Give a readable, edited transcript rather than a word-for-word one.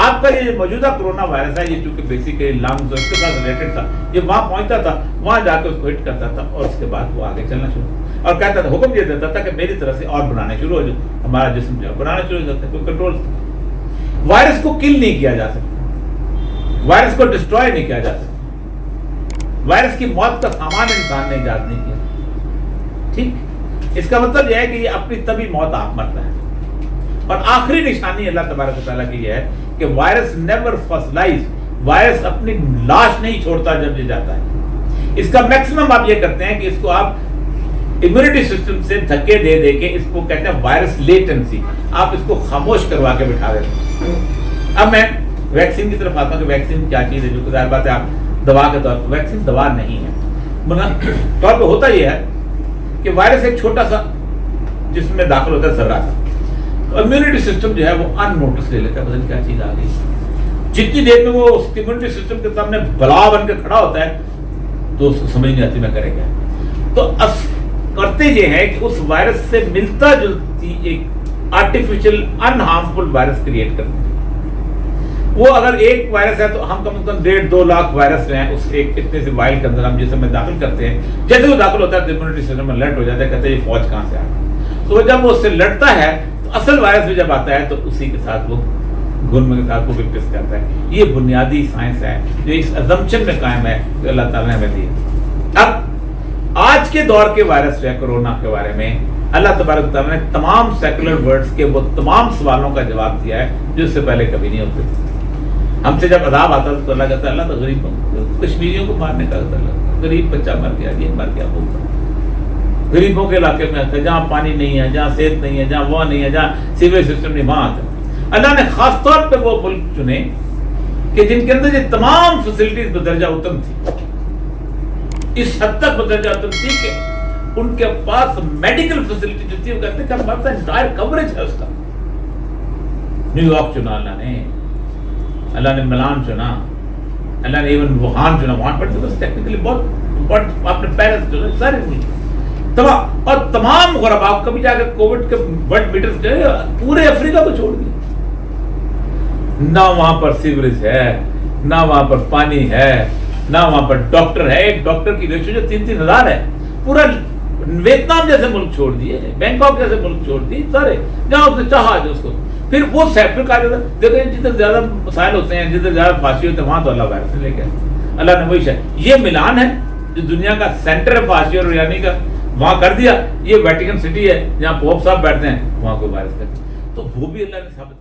آپ کا یہ موجودہ کورونا وائرس ہے، یہ چونکہ بیسیکلی لنگز اور اس کے ساتھ ریلیٹڈ تھا، یہ وہاں پہنچتا تھا، وہاں جا کے اس کو ہٹ کرتا تھا اور اس کے بعد وہ آگے چلنا شروع، اور کہتا تھا، حکم یہ دیتا تھا کہ میری طرف سے اور بنانے شروع ہو جائے، ہمارا جسم جو ہے بنانا شروع ہو جاتا ہے، کوئی کنٹرول۔ وائرس کو کل نہیں کیا جا سکتا، وائرس کو ڈسٹروائے نہیں کیا جا سکتا، وائرس کی موت کا سامان انسان نے ایجاد نہیں کیا، ٹھیک؟ اس کا مطلب یہ ہے کہ یہ اپنی طبی موت آپ مرتا ہے۔ اور آخری نشانی اللہ تبارک و تعالیٰ کی یہ ہے کہ وائرس نیور فسلائز، وائرس اپنی لاش نہیں چھوڑتا جب یہ جاتا ہے۔ اس کا میکسیمم آپ یہ کرتے ہیں کہ اس کو آپ امیونٹی سسٹم سے دھکے دے دے کے، اس کو کہتے ہیں وائرس لیٹنسی، آپ اس کو خاموش کروا کے بٹھا دیتے ہیں۔ اب میں ویکسین کی طرف آتا ہوں کہ ویکسین کیا چیز ہے، جو کہ ظاہر بات ہے آپ دوا کے طور پر، ویکسین دوا نہیں ہے، طور پہ ہوتا یہ ہے کہ وائرس ایک چھوٹا سا جسم میں داخل ہوتا ہے، ذرا سا، تو امیونٹی سسٹم جو ہے وہ ان نوٹس لے لیتا ہے، پتہ نہیں کیا چیز آ گئی۔ جتنی دیر میں وہ اس امیونٹی سسٹم کے سامنے بلا بن کے کھڑا ہوتا ہے تو اس کو سمجھ نہیں آتی میں کرے گا۔ تو کرتے یہ ہے کہ اس وائرس سے ملتا جلتی ایک آرٹیفیشل ان ہارمفل وائرس کریٹ کرتے ہیں۔ وہ اگر ایک وائرس ہے تو ہم کم از کم 1.5-2 لاکھ وائرس ہیں اس ایک اتنے سے وائل کے اندر ہم جسم میں داخل کرتے ہیں۔ جیسے وہ داخل ہوتا ہے تو امیونٹی سسٹم الرٹ ہو جاتا ہے، کہتے ہیں یہ فوج کہاں سے آ گئی۔ تو جب وہ اس سے لڑتا ہے تو اصل وائرس بھی جب آتا ہے تو اسی کے ساتھ وہ گن کے ساتھ وہ وکٹس کرتا ہے۔ یہ بنیادی سائنس ہے جو اس ازمپشن میں قائم ہے جو اللہ تعالیٰ نے ہمیں دی۔ اب آج کے دور کے وائرس جو ہے کورونا کے بارے میں اللہ تبارک تعالیٰ نے تمام سیکولر ورڈز کے وہ تمام سوالوں کا جواب دیا ہے جو اس سے پہلے کبھی نہیں ہوتے تھے۔ ہم سے جب عذاب آتا تھا تو اللہ کہتا ہے اللہ تو غریبوں کشمیریوں کو مارنے کا اللہ، غریب بچہ مر گیا، یہ مر گیا، وہ غریبوں کے علاقے میں آتا ہے جہاں پانی نہیں ہے، جہاں صحت نہیں ہے، جہاں وہ نہیں ہے، جہاں سیویج سسٹم نہیں، وہاں آتا ہے۔ اللہ نے خاص طور پہ وہ ملک چنے کہ جن کے اندر یہ تمام فیسلٹیز بدرجہ اتم تھی، اس حد تک بدرجہ اتم تھی کہ ان کے پاس میڈیکل فیسلٹی جو تھی وہ کہتے ہیں کہ ہمارے پاس انٹائر کوریج ہے اس کا۔ نیو یارک چنا اللہ نے ملان چنا، اللہ نے ایون ووہان چنا، وہاں پر تو بس ٹیکنیکلی بہت آپ نے پیرس چنا، سارے تمام اور تمام غربا کبھی جا کے کووڈ کے ورلڈ میٹرز جو ہے پورے افریقہ کو چھوڑ دیا، نہ وہاں پر سیوریج ہے، نہ وہاں پر پانی ہے، نہ وہاں پر ڈاکٹر ہے، ایک ڈاکٹر کی ریشو جو 3-3 ہزار ہے، پورا ویتنام جیسے ملک چھوڑ دیے، بینکاک جیسے ملک چھوڑ دیے، سارے جہاں اس نے چاہا جو اس کو پھر وہ سیکٹر کا جو دیکھیں جتنے زیادہ مسائل ہوتے ہیں، جتنے زیادہ فاشی ہوتے ہیں، وہاں تو اللہ وائرس لے کے اللہ نے وہی شاید یہ ملان ہے جو دنیا کا سینٹر ہے فاشی اور ریانی کا، وہاں کر دیا۔ یہ ویٹیکن سٹی ہے جہاں پوپ صاحب بیٹھتے ہیں، وہاں کوئی وائرس کرتے، تو وہ بھی اللہ نے ثابت